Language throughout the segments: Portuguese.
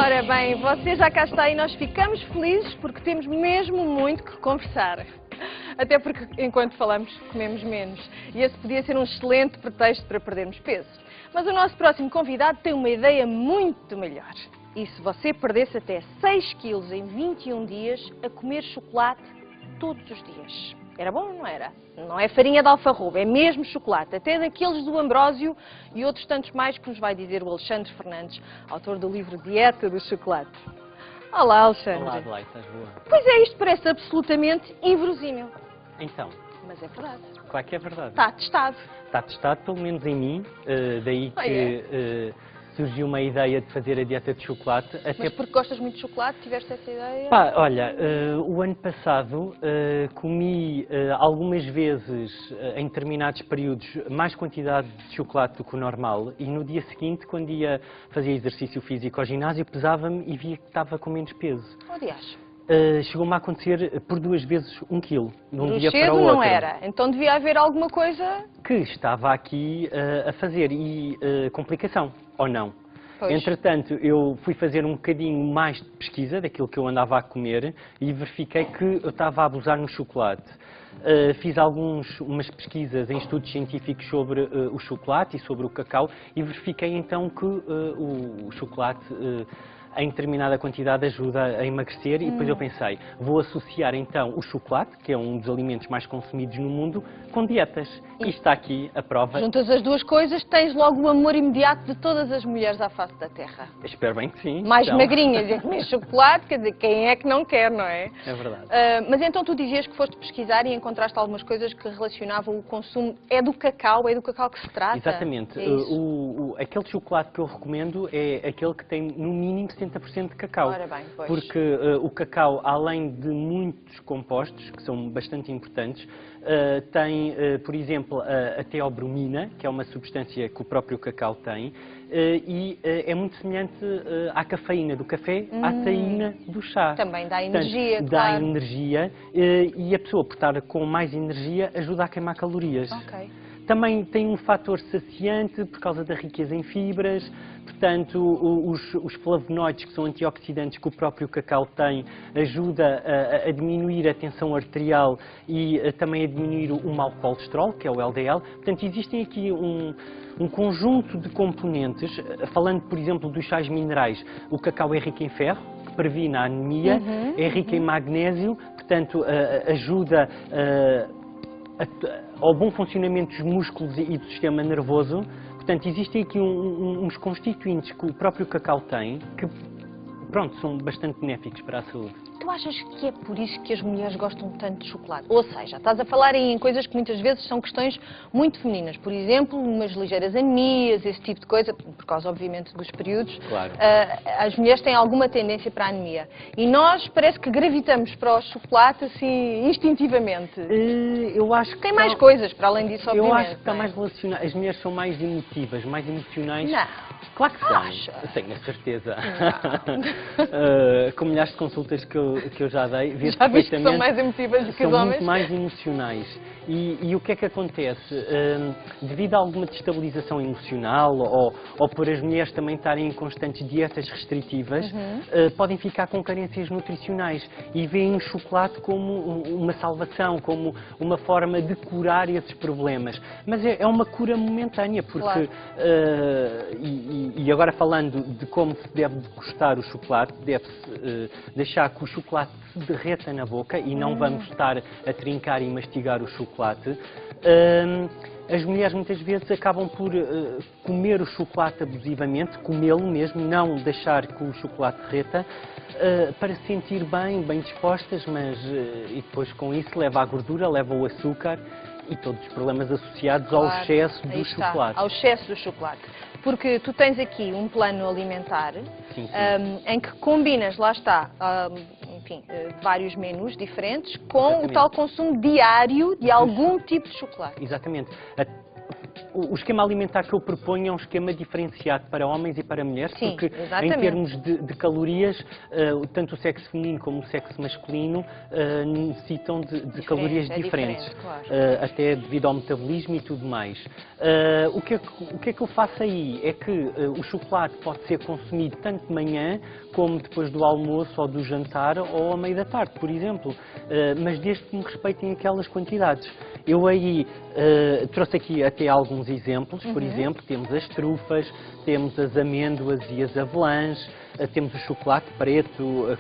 Ora bem, você já cá está e nós ficamos felizes porque temos mesmo muito que conversar. Até porque, enquanto falamos, comemos menos. E esse podia ser um excelente pretexto para perdermos peso. Mas o nosso próximo convidado tem uma ideia muito melhor. E se você perdesse até 6 quilos em 21 dias a comer chocolate todos os dias? Era bom ou não era? Não é farinha de alfarroba, é mesmo chocolate, até daqueles do Ambrósio e outros tantos mais que nos vai dizer o Alexandre Fernandes, autor do livro Dieta do Chocolate. Olá, Alexandre. Olá, Adelaide, estás boa? Pois é, isto parece absolutamente inverosímil. Então, Mas é verdade. claro que é verdade. Está testado. Está testado, pelo menos em mim, daí Ah, que surgiu uma ideia de fazer a dieta de chocolate. Até Mas porque gostas muito de chocolate, tiveste essa ideia? Pá, olha, o ano passado comi algumas vezes, em determinados períodos, mais quantidade de chocolate do que o normal e no dia seguinte, quando ia fazer exercício físico ao ginásio, pesava-me e via que estava com menos peso. Aliás, Chegou-me a acontecer por 2 vezes 1 quilo, de um do dia para cedo o outro. não era. Então devia haver alguma coisa... Que estava aqui a fazer e complicação, ou não. Pois. Entretanto, eu fui fazer um bocadinho mais de pesquisa daquilo que eu andava a comer e verifiquei que eu estava a abusar no chocolate. Fiz umas pesquisas em estudos científicos sobre o chocolate e sobre o cacau e verifiquei então que o chocolate em determinada quantidade ajuda a emagrecer e depois eu pensei, vou associar então o chocolate, que é um dos alimentos mais consumidos no mundo, com dietas. E está aqui a prova. Juntas as duas coisas, tens logo o amor imediato de todas as mulheres à face da Terra. Espero bem que sim. Mais então. magrinhas e a comer chocolate, quer dizer, quem é que não quer, não é? É verdade. Mas então tu dizias que foste pesquisar e encontraste algumas coisas que relacionavam o consumo. É do cacau que se trata? Exatamente. É isso? Aquele chocolate que eu recomendo é aquele que tem no mínimo 70% de cacau. Ora bem, pois. Porque o cacau, além de muitos compostos, que são bastante importantes, tem, por exemplo, a teobromina, que é uma substância que o próprio cacau tem, e é muito semelhante à cafeína do café, à taína do chá. Também dá energia, Portanto, claro. dá energia e a pessoa, por estar com mais energia, ajuda a queimar calorias. Ok. Também tem um fator saciante por causa da riqueza em fibras, portanto, os flavonoides, que são antioxidantes que o próprio cacau tem, ajuda a diminuir a tensão arterial e também a diminuir o mau colesterol, que é o LDL. Portanto, existem aqui um conjunto de componentes, falando, por exemplo, dos sais minerais. O cacau é rico em ferro, que previne a anemia, é rico em magnésio, portanto, ajuda ao bom funcionamento dos músculos e do sistema nervoso. Portanto, existem aqui uns constituintes que o próprio cacau tem que, pronto, são bastante benéficos para a saúde. Tu achas que é por isso que as mulheres gostam tanto de chocolate? Ou seja, estás a falar aí em coisas que muitas vezes são questões muito femininas. Por exemplo, umas ligeiras anemias, esse tipo de coisa, por causa, obviamente, dos períodos. Claro. As mulheres têm alguma tendência para a anemia. E nós parece que gravitamos para o chocolate, assim, instintivamente. Eu acho que Tem mais coisas, para além disso, obviamente. Eu acho que está não é? mais relacionado. As mulheres são mais emotivas, mais emocionais. Não. Claro que são. Acha? Tenho a certeza. Com milhares de consultas que eu já dei, vê-se Já viste que são perfeitamente, mais emotivas do que são os homens? muito mais emocionais. E o que é que acontece? Devido a alguma destabilização emocional ou por as mulheres também estarem em constantes dietas restritivas, podem ficar com carências nutricionais e veem o chocolate como uma salvação, como uma forma de curar esses problemas. Mas é uma cura momentânea, porque, Claro. e agora falando de como se deve degustar o chocolate, deve-se deixar que o chocolate se derreta na boca e não vamos estar a trincar e mastigar o chocolate. As mulheres muitas vezes acabam por comer o chocolate abusivamente, comê-lo mesmo, não deixar que o chocolate derreta, para se sentir bem dispostas, mas e depois com isso leva a gordura, leva o açúcar e todos os problemas associados ao Claro, excesso aí do está, chocolate. ao excesso do chocolate. Porque tu tens aqui um plano alimentar Sim. em que combinas, lá está, enfim, vários menus diferentes com Exatamente. o tal consumo diário de algum tipo de chocolate. Exatamente. o esquema alimentar que eu proponho é um esquema diferenciado para homens e para mulheres, Sim, porque exatamente. em termos de calorias, tanto o sexo feminino como o sexo masculino necessitam de calorias diferentes, claro. até devido ao metabolismo e tudo mais. O que é que eu faço aí? É que o chocolate pode ser consumido tanto de manhã como depois do almoço ou do jantar ou à meia da tarde, por exemplo, mas desde que me respeitem aquelas quantidades. Eu aí trouxe aqui até alguns exemplos, por exemplo, temos as trufas, temos as amêndoas e as avelãs, temos o chocolate preto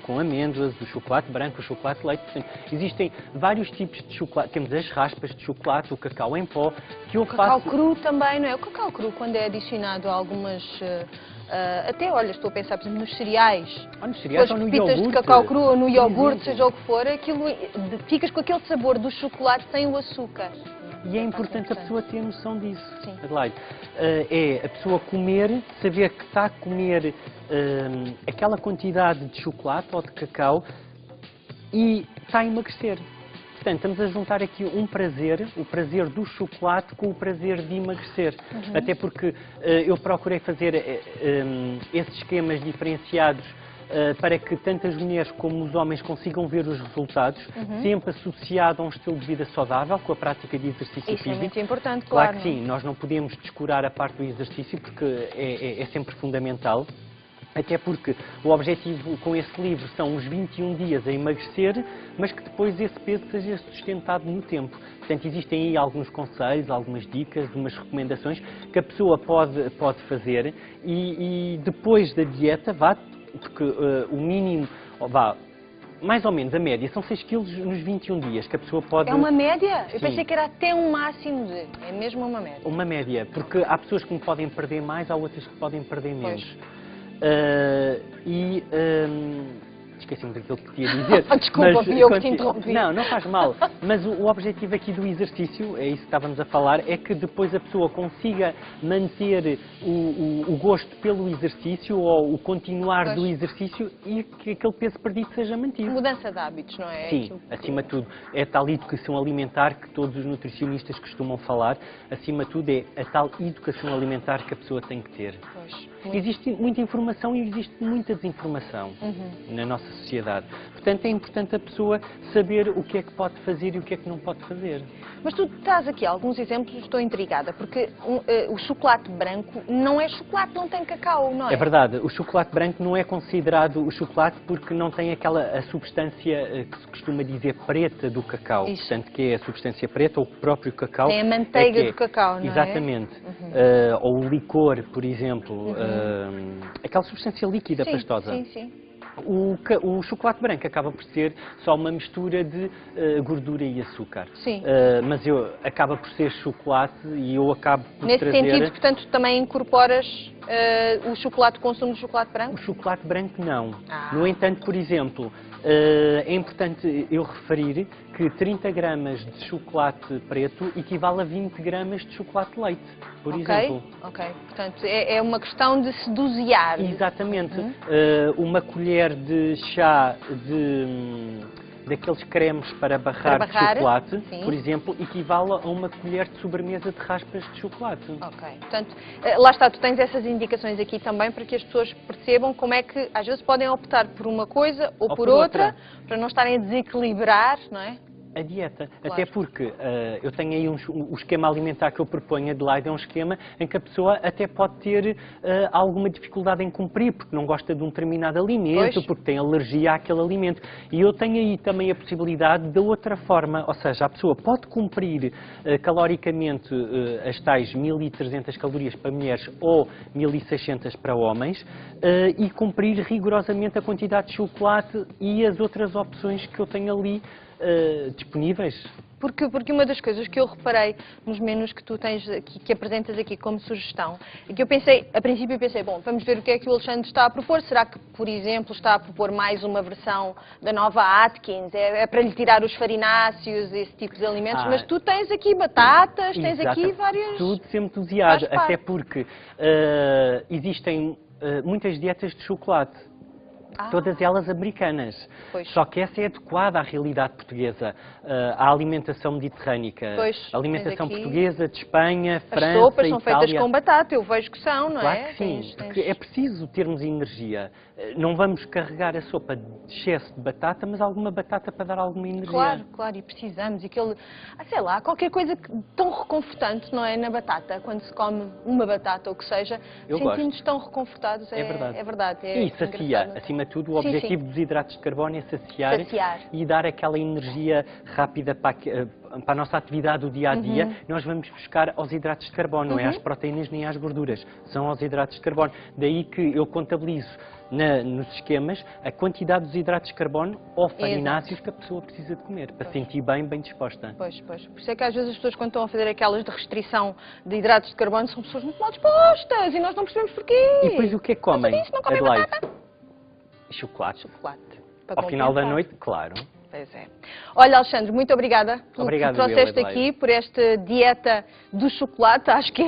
com amêndoas, o chocolate branco, o chocolate de leite. Portanto, existem vários tipos de chocolate, temos as raspas de chocolate, o cacau em pó, que eu faço... O cacau cru também, não é? O cacau cru, quando é adicionado a algumas... até, olha, estou a pensar, por exemplo, nos cereais. Ou nos cereais ou no iogurte. De cacau cru ou no iogurte, seja o que for, aquilo, ficas com aquele sabor do chocolate sem o açúcar. E é importante a pessoa ter noção disso, Sim. Adelaide. É a pessoa comer, saber que está a comer aquela quantidade de chocolate ou de cacau e está a emagrecer. Portanto, estamos a juntar aqui um prazer, o prazer do chocolate com o prazer de emagrecer. Até porque eu procurei fazer esses esquemas diferenciados para que tanto as mulheres como os homens consigam ver os resultados, sempre associado a um estilo de vida saudável, com a prática de exercício físico. Isso é muito importante, claro. Claro que sim, nós não podemos descurar a parte do exercício, porque é sempre fundamental. Até porque o objetivo com esse livro são os 21 dias a emagrecer, mas que depois esse peso seja sustentado no tempo. Portanto, existem aí alguns conselhos, algumas dicas, umas recomendações que a pessoa pode fazer e depois da dieta, porque o mínimo, mais ou menos a média, são 6 kg nos 21 dias que a pessoa pode... É uma média? Sim. Eu pensei que era até um máximo de... É mesmo uma média? Uma média, porque há pessoas que podem perder mais, há outras que podem perder menos. Esqueci-me daquilo que te ia dizer. Desculpa, fui eu que te interrompi. Não faz mal. Mas o objetivo aqui do exercício, é isso que estávamos a falar, é que depois a pessoa consiga manter o gosto pelo exercício ou o continuar do exercício e que aquele peso perdido seja mantido. Mudança de hábitos, não é? Sim, acima de tudo. É a tal educação alimentar que todos os nutricionistas costumam falar. Acima de tudo é a tal educação alimentar que a pessoa tem que ter. Existe muita informação e existe muita desinformação na nossa sociedade. Portanto, é importante a pessoa saber o que é que pode fazer e o que é que não pode fazer. Mas tu traz aqui alguns exemplos, estou intrigada, porque o chocolate branco não é chocolate, não tem cacau, não é? É verdade, o chocolate branco não é considerado o chocolate porque não tem a substância que se costuma dizer preta do cacau. Isso. Portanto, que é a substância preta, ou o próprio cacau. Tem a manteiga do cacau, não é? Exatamente. Ou o licor, por exemplo. Aquela substância líquida pastosa. Sim. O chocolate branco acaba por ser só uma mistura de gordura e açúcar. Sim. Mas acaba por ser chocolate e eu acabo por Nesse trazer... sentido, portanto, também incorporas o consumo de chocolate branco? O chocolate branco não. Ah. No entanto, por exemplo, é importante eu referir que 30 gramas de chocolate preto equivale a 20 gramas de chocolate de leite, por exemplo. Ok, portanto é uma questão de se dosear. Exatamente. Uma colher de chá daqueles cremes para barrar de chocolate, sim. por exemplo, equivale a uma colher de sobremesa de raspas de chocolate. Ok, portanto, lá está, tu tens essas indicações aqui também para que as pessoas percebam como é que às vezes podem optar por uma coisa ou por outra, para não estarem a desequilibrar, não é? A dieta, claro. Até porque eu tenho aí o esquema alimentar que eu proponho, Adelaide, é um esquema em que a pessoa até pode ter alguma dificuldade em cumprir, porque não gosta de um determinado alimento, porque tem alergia àquele alimento. E eu tenho aí também a possibilidade da outra forma, ou seja, a pessoa pode cumprir caloricamente as tais 1.300 calorias para mulheres ou 1.600 para homens e cumprir rigorosamente a quantidade de chocolate e as outras opções que eu tenho ali disponíveis. Porque uma das coisas que eu reparei nos menus que tu tens aqui, que apresentas aqui como sugestão, é que eu pensei, a princípio eu pensei, bom, vamos ver o que é que o Alexandre está a propor. Será que, por exemplo, está a propor mais uma versão da nova Atkins? É para lhe tirar os farináceos, esse tipo de alimentos? Mas tu tens aqui batatas, tens aqui várias... Tudo sempre entusiasmado, até porque existem muitas dietas de chocolate. Todas elas americanas. Pois. Só que essa é adequada à realidade portuguesa, à alimentação mediterrânica. Pois, A alimentação tens aqui- portuguesa, de Espanha, As França, sopas são Itália. feitas com batata, eu vejo que são, não Claro é? que sim, porque é preciso termos energia. Não vamos carregar a sopa de excesso de batata, mas alguma batata para dar alguma energia. Claro, claro, e precisamos. E aquele, sei lá, qualquer coisa tão reconfortante, não é? Na batata, quando se come uma batata ou o que seja, Eu sentimos tão reconfortados. É verdade. É verdade. E sacia, engraçado. acima de tudo, o Sim, objetivo sim. dos hidratos de carbono é saciar, Saciar. e dar aquela energia rápida para a nossa atividade do dia a dia. Uhum. Nós vamos buscar aos hidratos de carbono, não é às proteínas nem às gorduras, são aos hidratos de carbono. Daí que eu contabilizo nos esquemas a quantidade dos hidratos de carbono ou farináceos que a pessoa precisa de comer, para sentir bem disposta. Pois, pois. Por isso é que às vezes as pessoas, quando estão a fazer aquelas de restrição de hidratos de carbono, são pessoas muito mal dispostas e nós não percebemos porquê. E depois o que é que comem, Mas isso, não comem Adelaide? batata. Chocolate. Chocolate. Para Ao final da compensar. noite, claro. Pois é. Olha, Alexandre, muito obrigada pelo Obrigado, que trouxeste eu, aqui, por esta dieta do chocolate. Acho que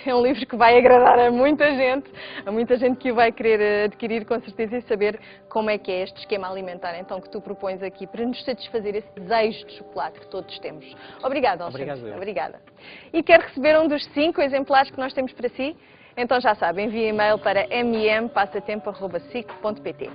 é um livro que vai agradar a muita gente que o vai querer adquirir com certeza e saber como é que é este esquema alimentar então que tu propões aqui para nos satisfazer esse desejo de chocolate que todos temos. Obrigada, Alexandre. Obrigado, eu. Obrigada. E quer receber um dos 5 exemplares que nós temos para si? Então já sabe, envie e-mail para mmpassatempo.sic.pt.